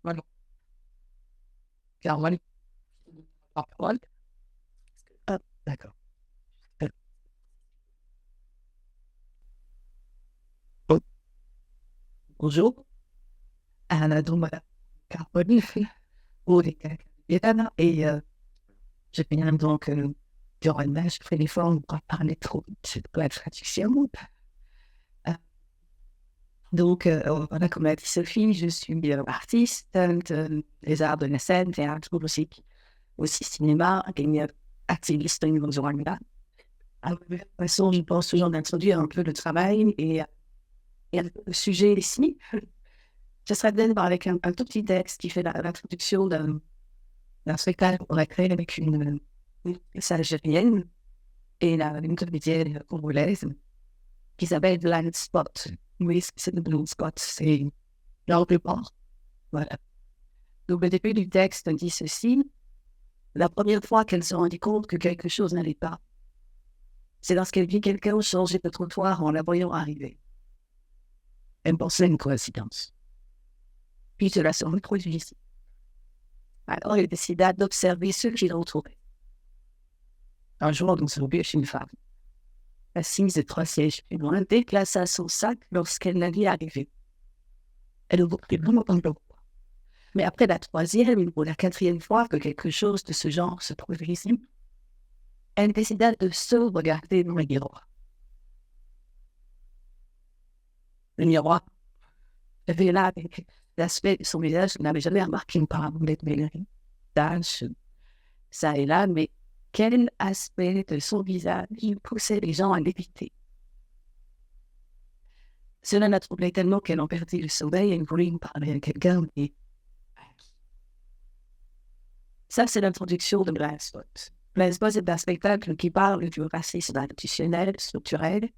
Voilà. Car voilà. Parole. Ah, d'accord. Euh, bon, bonjour. Donc, voilà. Carbone, pour les États, et je viens donc durant le match, je fais l'effort de ne pas parler trop vite de la traduction. Euh, donc, voilà, comme l'a dit Sophie, je suis artiste des arts de la scène, théâtre, musique, aussi cinéma, et activiste au niveau du Rwanda. De toute façon, je pense toujours d'introduire un peu le travail et un peu le sujet ici. Je serais bien avec un tout petit texte qui fait l'introduction d'un spectacle qu'on a créé avec une algérienne et une comédienne congolaise qui s'appelle Blind Spot. Oui, c'est le Blind Spot, c'est l'angle mort. Voilà. Donc, le début du texte dit ceci. La première fois qu'elle se rendit compte que quelque chose n'allait pas, c'est lorsqu'elle vit quelqu'un changer de trottoir en la voyant arriver. Elle pensait une coïncidence. Puis cela se reproduit ici. Alors, elle décida d'observer ceux qui l'entouraient. Un jour, dans son bureau, une femme, assise 3 sièges plus loin, déplaça son sac lorsqu'elle la vit arriver. Elle ne voulait vraiment pas le voir. Mais après la 3e ou la 4e fois que quelque chose de ce genre se produisit ici, elle décida de se regarder dans le miroir. Le miroir avait là l'aspect de son visage. Je n'avais jamais remarqué auparavant d'être bailerie. Taches, ça et là, mais quel aspect de son visage poussait les gens à l'éviter. Cela la troublait tellement qu'elle en perdit le sommeil et voulait parler à quelqu'un. Et ça, c'est l'introduction de Blind Spot. Blind Spot, c'est un spectacle qui parle du racisme institutionnel, structurel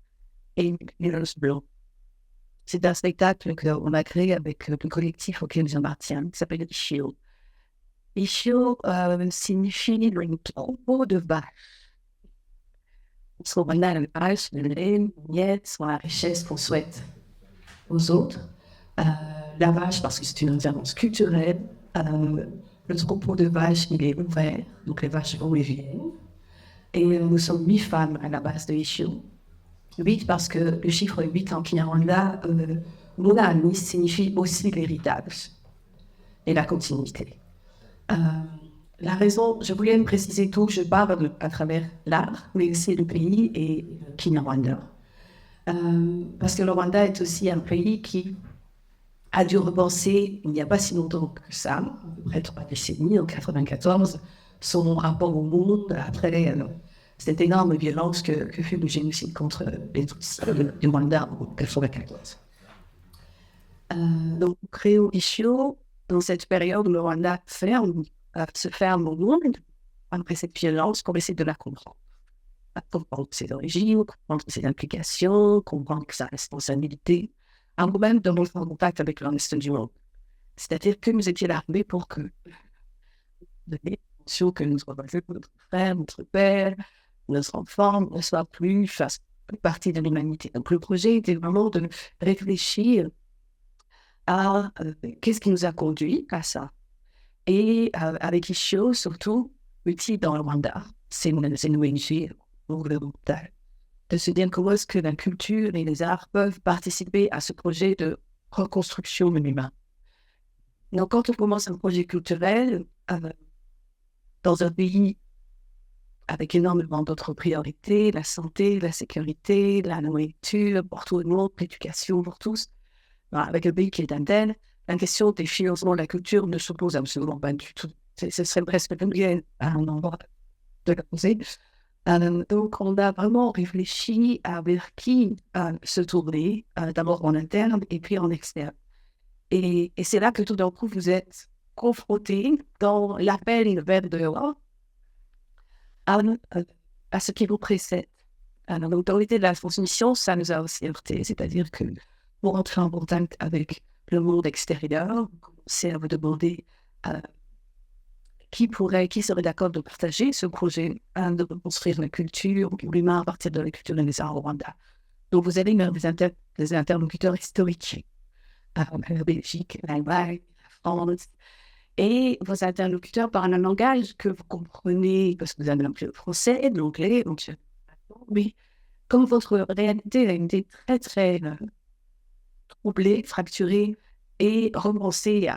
et violence blanc. C'est un spectacle qu'on a créé avec le collectif auquel j'appartiens, qui s'appelle Ishio. Ishio signifie le tombeau de vache. Parce qu'on a la vache, le lait, le miel, soit la richesse qu'on souhaite aux autres. La vache, parce que c'est une référence culturelle. Le troupeau de vaches, il est ouvert, donc les vaches vont et viennent. Et nous sommes 8 femmes à la base de Ishio. 8 parce que le chiffre 8 en Kinyarwanda, Munani signifie aussi l'héritage et la continuité. La raison, je voulais me préciser tout, je parle à travers l'art, mais aussi le pays et Kinyarwanda. Parce que le Rwanda est aussi un pays qui a dû repenser, il n'y a pas si longtemps que ça, à peu près 3 décennies, en 1994, son rapport au monde après cette énorme violence que fut le génocide contre les Tutsis du Rwanda en 1994. Donc, Créo Ishio, dans cette période où le Rwanda se ferme au monde, après cette violence, qu'on essaie de la comprendre. Comprendre ses origines, comprendre ses implications, comprendre sa responsabilité, avant même de rentrer en contact avec le reste du monde. C'est-à-dire que nous étions armés pour que donner l'attention que nous avons fait pour notre frère, notre père, notre enfant ne soit plus, fasse partie de l'humanité. Donc le projet était vraiment de réfléchir à qu'est-ce qui nous a conduit à ça. Et avec Ishio, surtout, utile dans le Rwanda, c'est une ONG gouvernementale, de se dire comment est-ce que la culture et les arts peuvent participer à ce projet de reconstruction de l'humain. Donc, quand on commence un projet culturel dans un pays avec énormément d'autres priorités, la santé, la sécurité, la nourriture pour tout le monde, l'éducation pour tous, avec un pays qui est tel, la question des financements de la culture ne se pose absolument pas du tout. Ce serait presque bien à un endroit de la poser. Donc, on a vraiment réfléchi à vers qui se tourner, d'abord en interne et puis en externe. Et c'est là que tout d'un coup, vous êtes confronté dans l'appel vers dehors à ce qui vous précède. Donc, dans l'idée de la transmission, ça nous a aussi heurté. C'est-à-dire que pour entrer en contact avec le monde extérieur, vous commencez à vous demander qui serait d'accord de partager ce projet de reconstruire la culture ou l'humain à partir de la culture des arts au Rwanda. Donc, vous allez vers des interlocuteurs historiques. la Belgique, l'Allemagne, la France. Et vos interlocuteurs parlent un langage que vous comprenez parce que vous avez appris le français, l'anglais, donc mais comme votre réalité a été très, très troublée, fracturée et romancée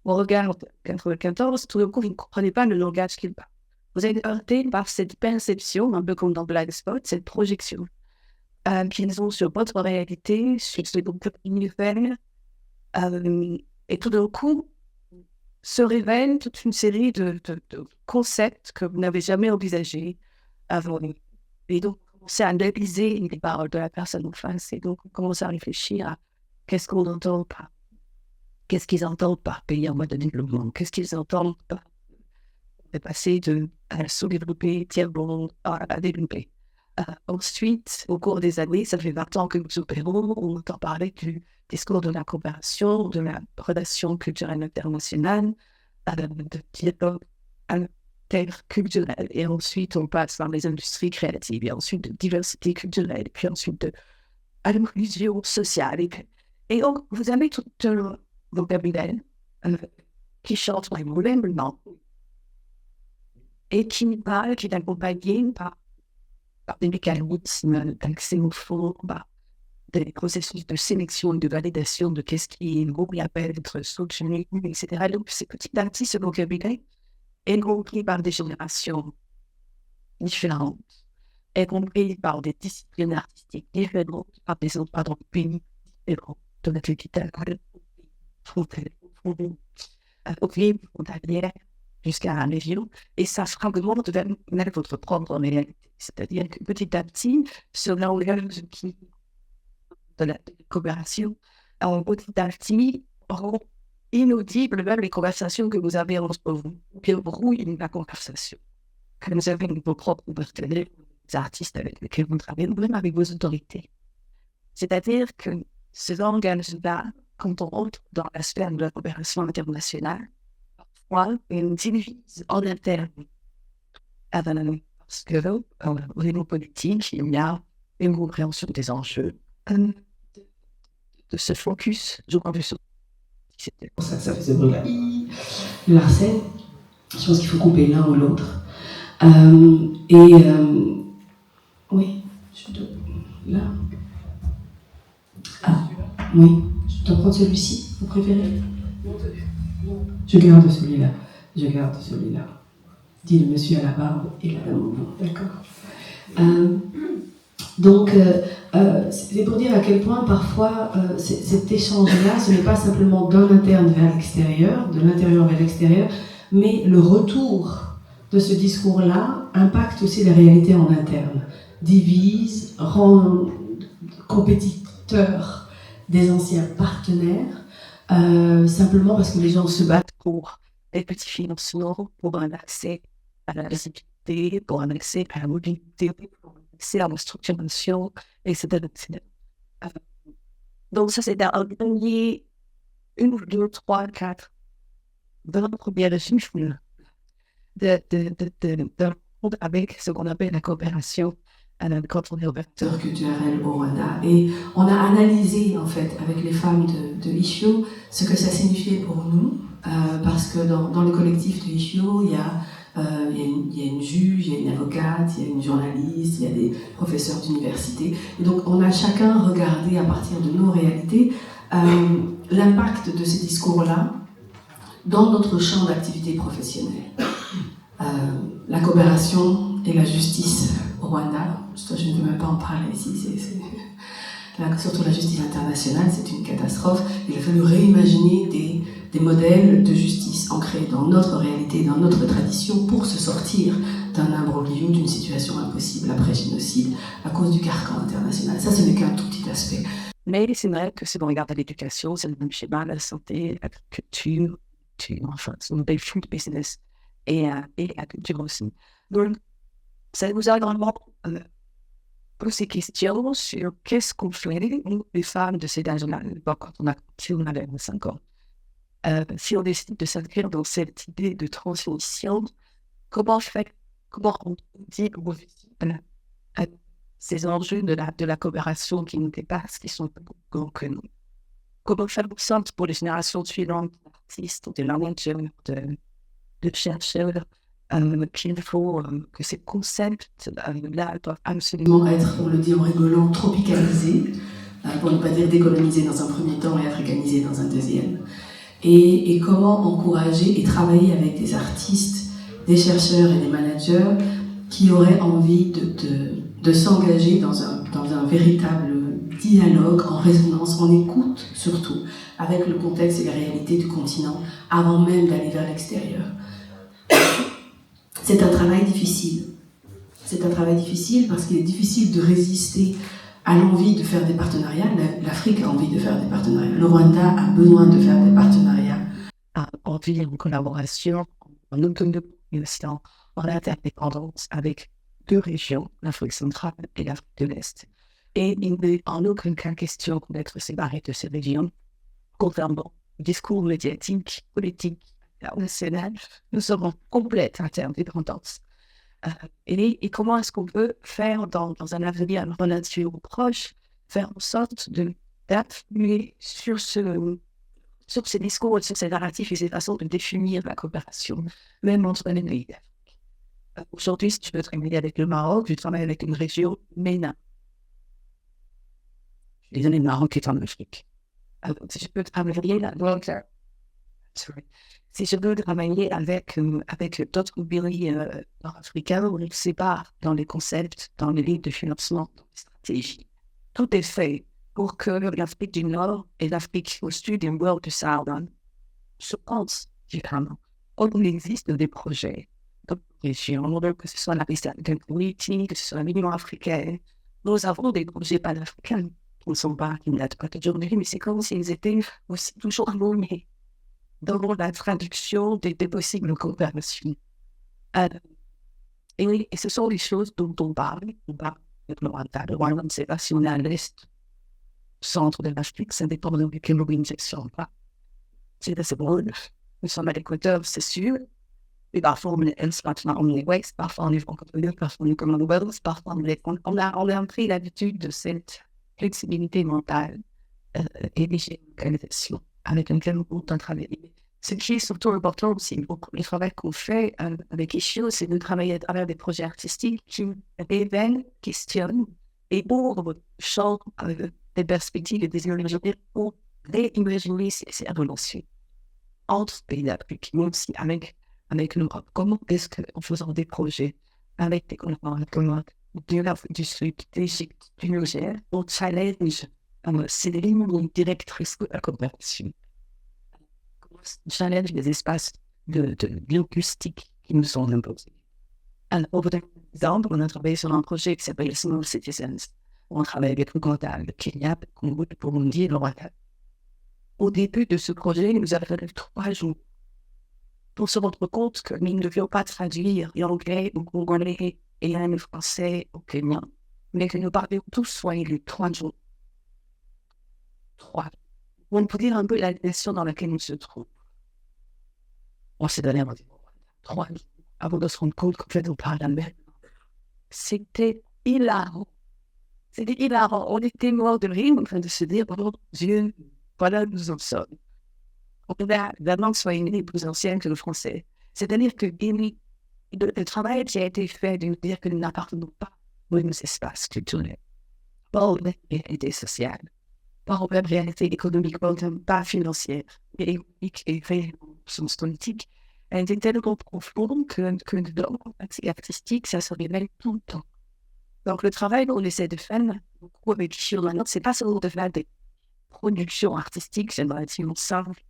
au regard de 94, tout d'un coup, vous ne comprenez pas le langage qu'ils parlent. Vous êtes heurté par cette perception, un peu comme dans Blind Spot, cette projection qu'ils ont sur votre réalité, sur ce que vous pouvez faire. Et tout d'un coup, se révèle toute une série de concepts que vous n'avez jamais envisagés avant. Et donc, vous commencez à analyser les paroles de la personne en face. Et donc, on commence à réfléchir à qu'est-ce qu'on entend par, qu'est-ce qu'ils entendent par pays en mode de développement, qu'est-ce qu'ils entendent par passer de sous-développé, tiers-monde à développé. Ensuite, au cours des années, ça fait 20 ans que nous opérons, on entend parler du discours de la coopération, de la relation culturelle internationale, de dialogue interculturel. Et ensuite, on passe dans les industries créatives, et ensuite de diversité culturelle, puis ensuite de inclusion sociale. Et donc, vous avez tout un vocabulaire qui chante vraiment et qui parle, qui est accompagné par des mécanismes d'accès au fond, par des processus de sélection et de validation de qu'est-ce qui est beau et appelle d'être soutenu, etc. Donc, c'est petit à petit ce vocabulaire est compris par des générations différentes, est compris par des disciplines artistiques différentes, par des pays différents, de la capitale, au pays frontalière, jusqu'à la région, et ça fragmente vers votre propre réalité. C'est-à-dire que petit à petit, ce langage de la coopération, petit à petit, rend inaudible même les conversations que vous avez entre vous, qui brouillent la conversation, que vous avez avec vos propres partenaires, les artistes avec lesquels vous travaillez, même avec vos autorités. C'est-à-dire que ce langage-là, quand on rentre dans la sphère de la coopération internationale, une divise en interne. Parce que au niveau politique, il y a une compréhension des enjeux, de ce focus, je crois, sur ça fait ce bruit-là. Le harcèle, je pense qu'il faut couper l'un ou l'autre. Oui, je dois. Là. Ah, oui. Je dois prendre celui-ci, vous préférez? Je garde celui-là. Je garde celui-là. Dit le monsieur à la barbe et la dame au bout. D'accord. Donc, c'est pour dire à quel point parfois cet échange-là, ce n'est pas simplement d'un interne vers l'extérieur, de l'intérieur vers l'extérieur, mais le retour de ce discours-là impacte aussi les réalités en interne, divise, rend compétiteurs des anciens partenaires, simplement parce que les gens se battent pour des petits financements, pour un accès à la visibilité, pour un accès à la mobilité, pour un accès à la structuration, etc. Donc ça, c'est un premier, 1, 2, 3, 4, 20 premières chiffres de avec ce qu'on appelle la coopération quand on est ouverture culturelle au Rwanda. Et on a analysé, en fait, avec les femmes de Ishio, ce que ça signifiait pour nous, parce que dans le collectif de Ishio, il y a une juge, il y a une avocate, il y a une journaliste, il y a des professeurs d'université. Et donc, on a chacun regardé à partir de nos réalités l'impact de ces discours-là dans notre champ d'activité professionnelle. La coopération et la justice au Rwanda, je ne veux même pas en parler ici, surtout la justice internationale, c'est une catastrophe. Il a fallu réimaginer des modèles de justice ancrés dans notre réalité, dans notre tradition, pour se sortir d'un imbroglio, d'une situation impossible après génocide, à cause du carcan international. Ça, ce n'est qu'un tout petit aspect. Mais c'est vrai que si on regarde l'éducation, c'est le même schéma, la santé, la culture, enfin, c'est une belle food business, et la culture aussi. Donc, ça nous a vraiment posé questions sur qu'est-ce qu'on fait, nous, les femmes de cet âge-là, quand on avait 25 ans. Si on décide de s'inscrire dans cette idée de transmission, comment on dit ces enjeux de la coopération qui nous dépassent, qui sont plus grands que nous. comment faire en sorte pour les générations suivantes d'artistes, de managers, de chercheurs, qu'il faut que ces concepts-là doivent absolument être, on le dit en rigolant, tropicalisés, pour ne pas dire décolonisés dans un premier temps et africanisés dans un deuxième. Et comment encourager et travailler avec des artistes, des chercheurs et des managers qui auraient envie de s'engager dans un véritable dialogue, en résonance, en écoute surtout, avec le contexte et les réalités du continent, avant même d'aller vers l'extérieur. C'est un travail difficile. C'est un travail difficile parce qu'il est difficile de résister à l'envie de faire des partenariats. L'Afrique a envie de faire des partenariats. Le Rwanda a besoin de faire des partenariats. A envie en collaboration, en autonomie, en interdépendance avec deux régions, l'Afrique centrale et l'Afrique de l'Est. Et il n'est en aucun cas question d'être séparé de ces régions, contrairement au discours médiatique, politique, national. Nous sommes en complète interdépendance. Et comment est-ce qu'on peut faire dans un avenir relativement proche, faire en sorte d'appuyer sur ces discours, sur ces narratifs et ces façons de définir la coopération, même entre les pays d'Afrique. Aujourd'hui, si je veux travailler avec le Maroc, je travaille avec une région MENA. Désolé, le Maroc est en Afrique. Si je peux travailler si je veux travailler avec d'autres pays nord-africains, on ne sait pas dans les concepts, dans les lignes de financement, dans les stratégies. Tout est fait pour que l'Afrique du Nord et l'Afrique au Sud et le World du Sahara se pensent différemment. Il existe des projets dans les régions, que ce soit la politique, que ce soit l'Union africaine. Nous avons des projets panafricains qui ne sont pas, qui ne datent pas d'aujourd'hui, mais c'est comme s'ils étaient aussi toujours nommés dans la traduction des possibles coopérations. Et ce sont les choses dont on parle. On parle de le Rwanda. Le Rwanda, c'est pas si on est à l'est, centre de l'Afrique, ça dépend de quelle organisation. C'est assez drôle. Nous sommes à l'équateur, c'est sûr. Et parfois, on est est, parfois on est ouest, parfois on est francophone, parfois on est Commonwealth, parfois on a pris l'habitude de cette flexibilité mentale et des géolocalisations avec lequel on peut travailler. Ce qui est surtout important aussi pour le travail qu'on fait avec Ishio, c'est de travailler à travers des projets artistiques qui révèlent, questionnent et ouvrent le champ des perspectives et des imaginaires pour réimaginer ces évolutions entre pays d'Afrique, mais aussi avec l'Europe. Comment est-ce qu'en faisant des projets avec des collaborateurs de l'Afrique du Sud, d'Égypte, du Niger, on challenge ces lignes directrices de la coopération. On challenge les espaces de linguistique qui nous sont imposés. Alors, par exemple, on a travaillé sur un projet qui s'appelle Small Citizens. On travaille avec le Rwanda, le Kenya, le Congo, le Burundi et le Rwanda. Au début de ce projet, il nous a fallu 3 jours pour se rendre compte que nous ne devions pas traduire l'anglais au congolais et le français au Kenya, mais que nous parlions tous swahili 3 jours. 3. On peut dire un peu la nation dans laquelle on se trouve. On s'est donné 3 jours avant de se rendre compte qu'en fait on parle la même. C'était hilarant. C'était hilarant. On était morts de rire en train de se dire, oh Dieu, voilà, nous en sommes. La langue swahili est plus ancienne que le français. C'est-à-dire que le travail qui a été fait de nous dire que nous n'appartenons pas aux mêmes espaces culturels, pas aux mêmes réalités sociales, pas aux mêmes réalités économiques, pas financières, mais économiques et réellement politiques, elle était tellement profonde que dans la pratique artistique, ça se révèle tout le temps. Donc le travail qu'on essaie de faire, beaucoup avec Ishio maintenant, c'est pas seulement de faire des productions artistiques, c'est relativement simple,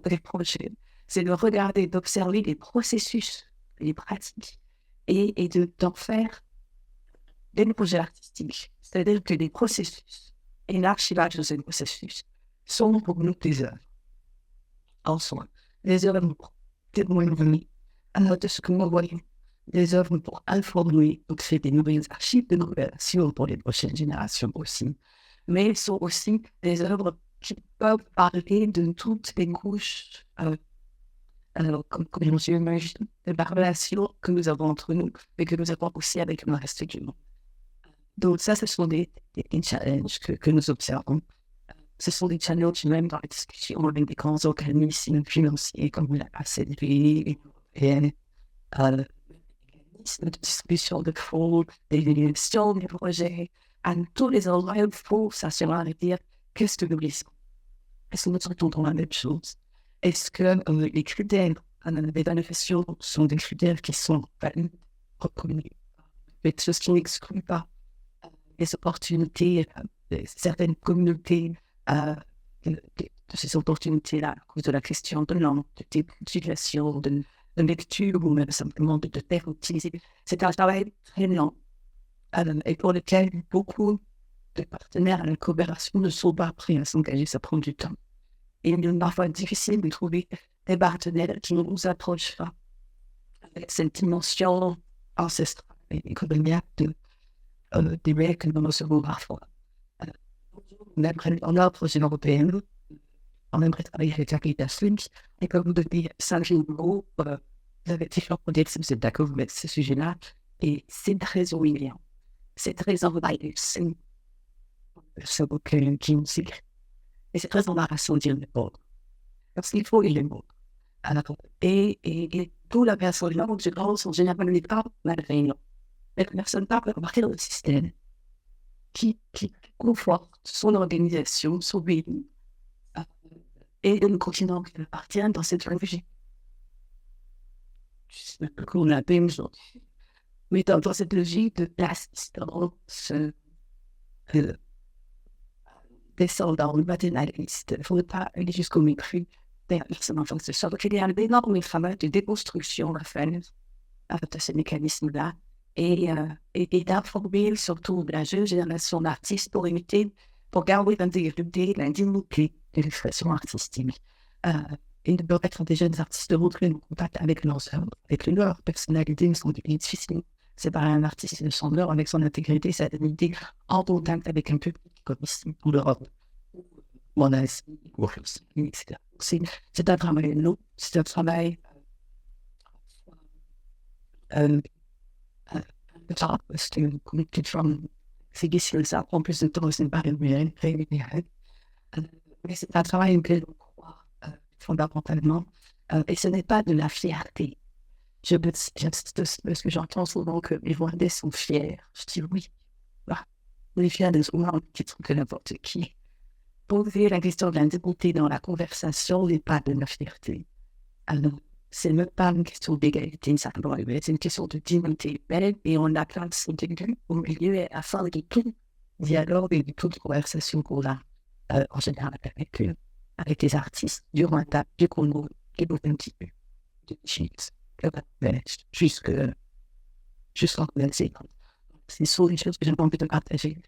des projets. C'est de regarder, d'observer les processus, les pratiques, et d'en faire des projets artistiques. C'est-à-dire que les processus et l'archivage de ces processus sont pour nous des œuvres en soi. Des œuvres pour témoigner de ce que nous voyons. Des œuvres pour informer, pour créer des nouvelles archives de nouvelles actions pour les prochaines générations aussi. Mais ils sont aussi des œuvres qui peuvent parler de toutes les couches, comme je l'imagine, de la relation que nous avons entre nous, mais que nous avons aussi avec le reste du monde. Donc ça, ce sont des challenges que nous observons. ce sont des challenges même dans la discussion avec des grands organismes financiers comme la ACDV, et de distribution de fonds, des gestions des projets, à tous les endroits, il faut s'assurer de dire qu'est-ce que nous laissons. Est-ce que nous entendons la même chose? Est-ce que les critères d'évaluation sont des critères qui sont reconnus? Ce qui n'exclut pas les opportunités de certaines communautés, de ces opportunités-là, à cause de la question de langue, de situation, de lecture ou même simplement de faire utiliser. C'est un travail très lent et pour lequel beaucoup de partenaires à la coopération ne sont pas prêts à s'engager, ça prend du temps. Et il est parfois difficile de trouver des partenaires qui ne nous approchent pas avec cette dimension ancestrale et économique des règles que nous recevons parfois. On a un projet européen, on aimerait travailler avec la Greta et comme vous devez 5 jours, vous avez différents modèles si vous êtes d'accord avec ce sujet-là, et c'est très humiliant. C'est très envahissant. C'est beaucoup qui nous signe. Et c'est très embarrassant de dire les mots. Parce qu'il faut les mots. Et toute la personne là, je pense, en général, n'est pas malveillant. Mais la personne pas remarquer dans le système qui conforte son organisation, son pays, et le continent qui appartient dans cette réfugiée. Je sais pas qu'on l'appelle aujourd'hui. Mais dans cette logique de l'assistance descendant maternaliste, il ne faut pas aller jusqu'au mépris des personnes en fonction de ça. Donc il y a un énorme travail de déconstruction à faire de ces mécanismes-là et d'informer surtout la jeune génération d'artistes pour imiter, pour garder l'intégrité, la dignité de l'expression artistique. Et de permettre à des jeunes artistes de rentrer en contact avec leurs œuvres, avec leur personnalité, ils sont difficiles. C'est pas un artiste de son œuvre avec son intégrité, sa dignité, en contact avec un public comme ici, ou l'Europe, ou en Asie, ou en France, etc. C'est un travail long, c'est un travail parce que comme toute femme, c'est difficile, ça prend plus de temps, c'est pas rémunéré. Mais c'est un travail auquel on croit fondamentalement, et ce n'est pas de la fierté. Parce que j'entends souvent que les Rwandais sont fiers. Je dis oui, on est fiers des Rwandais qui sont que n'importe qui. Poser la question de l'indignité dans la conversation n'est pas de la fierté. Alors, c'est même pas une question d'égalité, simplement, c'est une question de dignité humaine et on a plein de s'intégrer au milieu et afin de tout dialogue et de toute conversation qu'on a en général avec les artistes du Rwanda, du Congo et d'autres petits peu de Chine, jusqu'en Belgique. Ce sont des choses que j'ai envie de partager.